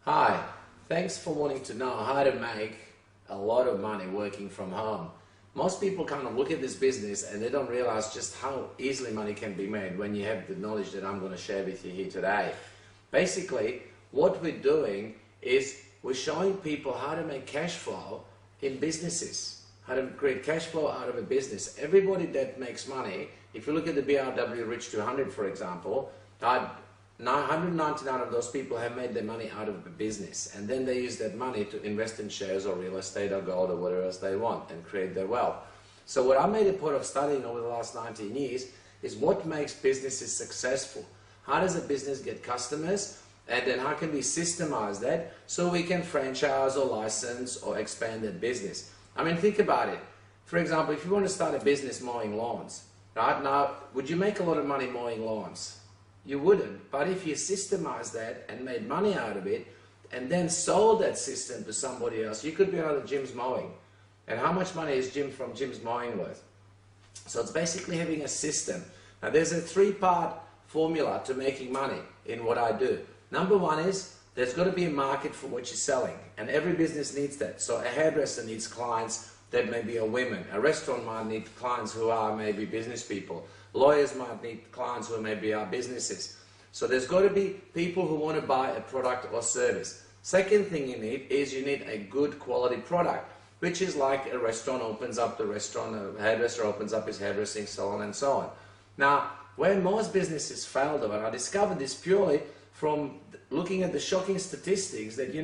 Hi, thanks for wanting to know how to make a lot of money working from home. Most people kind of look at this business and they don't realize just how easily money can be made when you have the knowledge that I'm going to share with you here today. Basically, what we're doing is we're showing people how to make cash flow in businesses, how to create cash flow out of a business. Everybody that makes money, if you look at the BRW Rich 200, for example, 199 of those people have made their money out of the business, and then they use that money to invest in shares or real estate or gold or whatever else they want and create their wealth. So what I made a point of studying over the last 19 years is what makes businesses successful. How does a business get customers, and then how can we systemize that so we can franchise or license or expand that business. I mean, think about it. For example, if you want to start a business mowing lawns, right now, would you make a lot of money mowing lawns? You wouldn't, but if you systemize that and made money out of it and then sold that system to somebody else, you could be out of Jim's mowing. And how much money is Jim's mowing worth? So it's basically having a system. Now there's a three-part formula to making money in what I do. Number one is there's got to be a market for what you're selling, and every business needs that. So a hairdresser needs clients that maybe are women. A restaurant might need clients who are maybe business people. Lawyers might need clients who maybe are businesses. So there's got to be people who want to buy a product or service. Second thing you need is you need a good quality product, which is like a restaurant opens up the restaurant, a hairdresser opens up his hairdressing salon, and so on. Now, where most businesses fail though, and I discovered this purely from looking at the shocking statistics that,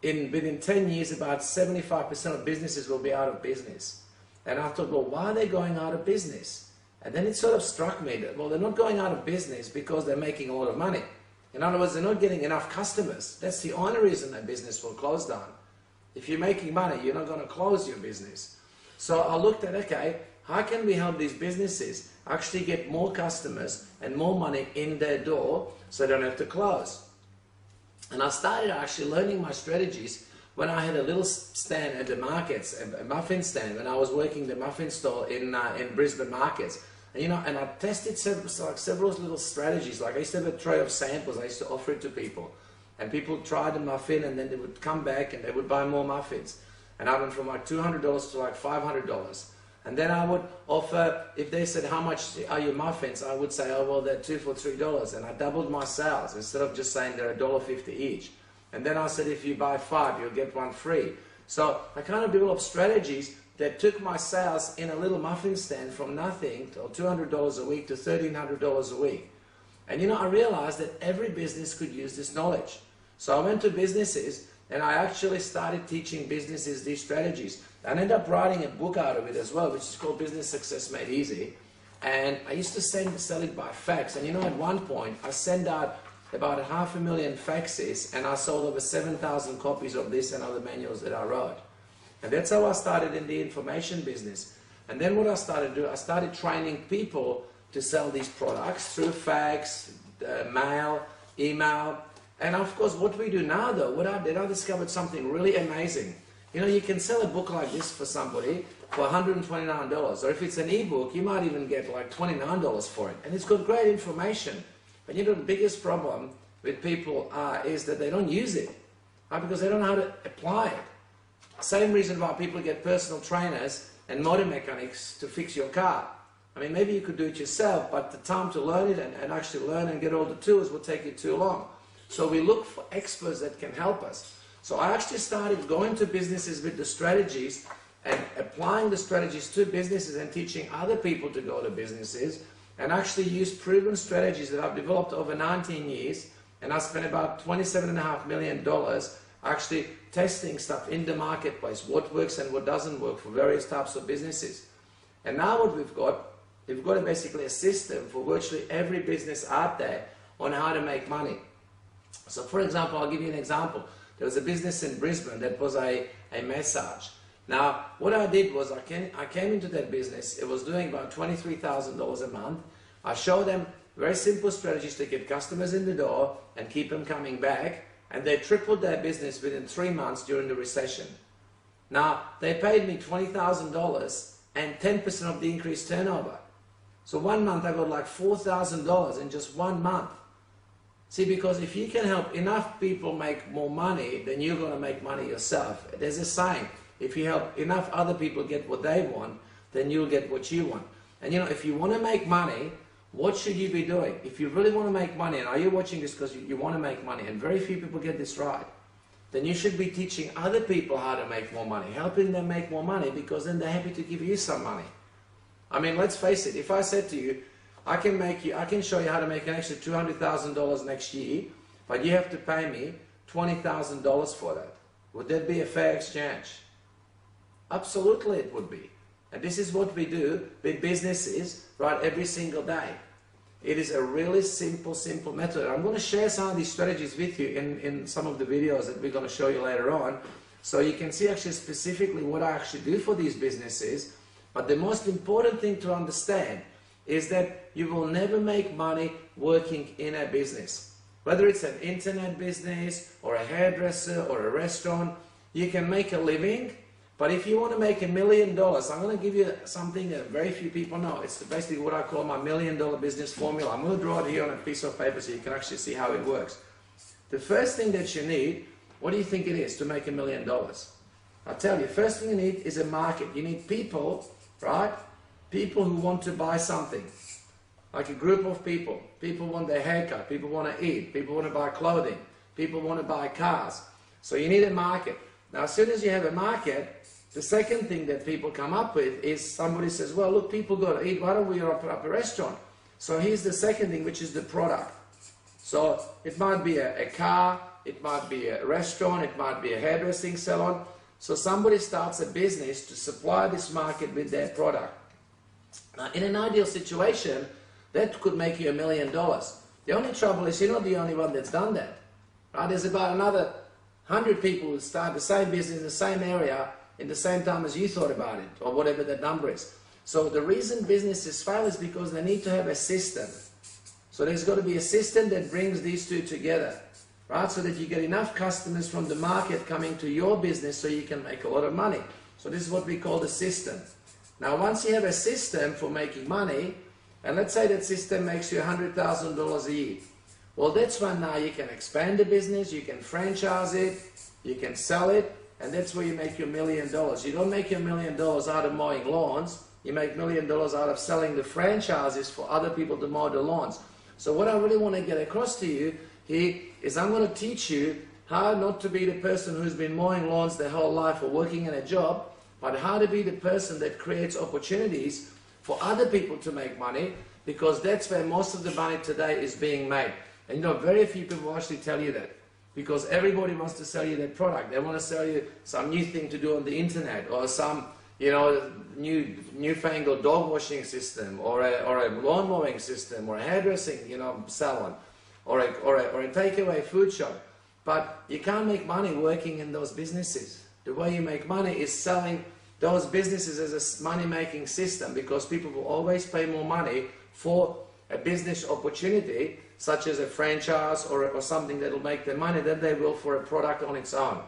within 10 years, about 75% of businesses will be out of business. And I thought, well, why are they going out of business? And then it sort of struck me that, well, they're not going out of business because they're making a lot of money. In other words, they're not getting enough customers. That's the only reason a business will close down. If you're making money, you're not going to close your business. So I looked at, okay, how can we help these businesses actually get more customers and more money in their door so they don't have to close? And I started actually learning my strategies when I had a little stand at the markets, a muffin stand, when I was working the muffin store in Brisbane markets. And, and I tested several little strategies. Like I used to have a tray of samples, I used to offer it to people. And people tried the muffin and then they would come back and they would buy more muffins. And I went from like $200 to like $500. And then I would offer, if they said, how much are your muffins? I would say, oh, well, they're 2 for $3. And I doubled my sales instead of just saying they're $1.50 each. And then I said, if you buy 5, you'll get 1 free. So I kind of developed strategies that took my sales in a little muffin stand from nothing, or $200 a week, to $1,300 a week. And I realized that every business could use this knowledge. So I went to businesses and I actually started teaching businesses these strategies. I ended up writing a book out of it as well, which is called Business Success Made Easy. And I used to sell it by fax. And at one point, I sent out about 500,000 faxes, and I sold over 7,000 copies of this and other manuals that I wrote. And that's how I started in the information business. And then what I started to do, I started training people to sell these products through fax, mail, email. And of course, what we do now though, what I did, I discovered something really amazing. You can sell a book like this for somebody for $129. Or if it's an ebook, you might even get like $29 for it. And it's got great information. But the biggest problem with people is that they don't use it, right? Because they don't know how to apply it. Same reason why people get personal trainers and motor mechanics to fix your car. I mean, maybe you could do it yourself, but the time to learn it and actually learn and get all the tools will take you too long. So we look for experts that can help us. So I actually started going to businesses with the strategies and applying the strategies to businesses and teaching other people to go to businesses, and actually use proven strategies that I've developed over 19 years. And I spent about $27.5 million actually testing stuff in the marketplace, what works and what doesn't work for various types of businesses. And now what we've got basically a system for virtually every business out there on how to make money. So for example, I'll give you an example. There was a business in Brisbane that was a massage. Now, what I did was I came into that business. It was doing about $23,000 a month. I showed them very simple strategies to get customers in the door and keep them coming back. And they tripled their business within 3 months during the recession. Now, they paid me $20,000 and 10% of the increased turnover. So one month I got like $4,000 in just 1 month. See, because if you can help enough people make more money, then you're going to make money yourself. There's a saying, if you help enough other people get what they want, then you'll get what you want. And you know, if you want to make money, what should you be doing? If you really want to make money, and are you watching this because you want to make money, and very few people get this right, then you should be teaching other people how to make more money, helping them make more money, because then they're happy to give you some money. I mean, let's face it, if I said to you, I can show you how to make an extra $200,000 next year, but you have to pay me $20,000 for that. Would that be a fair exchange? Absolutely it would be. And this is what we do with businesses, right, every single day. It is a really simple method. I'm going to share some of these strategies with you in some of the videos that we're going to show you later on, so you can see actually specifically what I actually do for these businesses. But the most important thing to understand is that you will never make money working in a business. Whether it's an internet business or a hairdresser or a restaurant, you can make a living. But if you want to make $1 million, I'm going to give you something that very few people know. It's basically what I call my $1 million business formula. I'm going to draw it here on a piece of paper so you can actually see how it works. The first thing that you need, what do you think it is to make $1 million? I'll tell you, first thing you need is a market. You need people, right? People who want to buy something. Like a group of people. People want their haircut. People want to eat. People want to buy clothing. People want to buy cars. So you need a market. Now, as soon as you have a market, the second thing that people come up with is somebody says, well, look, people go to eat. Why don't we open up a restaurant? So here's the second thing, which is the product. So it might be a car. It might be a restaurant. It might be a hairdressing salon. So somebody starts a business to supply this market with their product. Now, in an ideal situation, that could make you $1 million. The only trouble is you're not the only one that's done that. Right? There's about another 100 people who start the same business in the same area in the same time as you thought about it, or whatever that number is. So the reason businesses fail is because they need to have a system. So there's got to be a system that brings these two together, right? So that you get enough customers from the market coming to your business so you can make a lot of money. So this is what we call the system. Now, once you have a system for making money, and let's say that system makes you $100,000 a year, well, that's when now you can expand the business, you can franchise it, you can sell it, and that's where you make your $1 million. You don't make your $1 million out of mowing lawns, you make $1 million out of selling the franchises for other people to mow the lawns. So what I really want to get across to you here is I'm going to teach you how not to be the person who's been mowing lawns their whole life or working in a job, but how to be the person that creates opportunities for other people to make money, because that's where most of the money today is being made. And you know, very few people actually tell you that, because everybody wants to sell you their product. They want to sell you some new thing to do on the internet, or some, you know, newfangled dog washing system, or a lawn mowing system, or a hairdressing, you know, salon, or a takeaway food shop. But you can't make money working in those businesses. The way you make money is selling those businesses as a money-making system, because people will always pay more money for a business opportunity, such as a franchise or something that will make them money, than they will for a product on its own.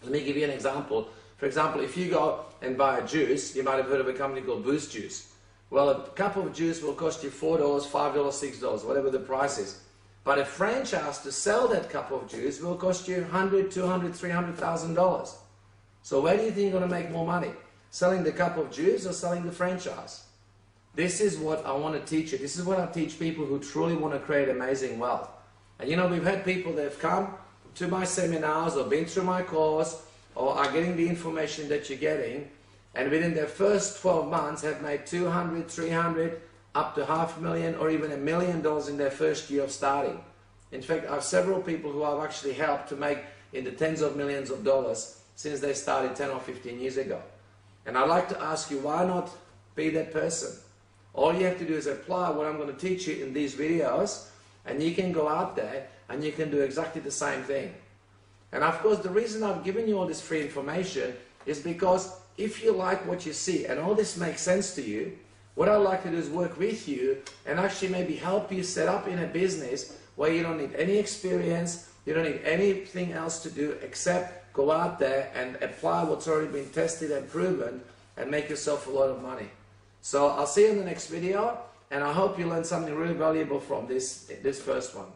Let me give you an example. For example, if you go and buy a juice, you might have heard of a company called Boost Juice. Well, a cup of juice will cost you $4, $5, $6, whatever the price is. But a franchise to sell that cup of juice will cost you $100,000, $200,000, $300,000. So where do you think you're going to make more money? Selling the cup of juice or selling the franchise? This is what I want to teach you. This is what I teach people who truly want to create amazing wealth. And you know, we've had people that have come to my seminars or been through my course or are getting the information that you're getting, and within their first 12 months have made $200,000, $300,000, up to $500,000 or even $1 million in their first year of starting. In fact, I have several people who I've actually helped to make in the tens of millions of dollars since they started 10 or 15 years ago. And I'd like to ask you, why not be that person? All you have to do is apply what I'm going to teach you in these videos, and you can go out there and you can do exactly the same thing. And of course, the reason I've given you all this free information is because if you like what you see and all this makes sense to you, what I'd like to do is work with you and actually maybe help you set up in a business where you don't need any experience, you don't need anything else to do except go out there and apply what's already been tested and proven and make yourself a lot of money. So I'll see you in the next video, and I hope you learned something really valuable from this first one.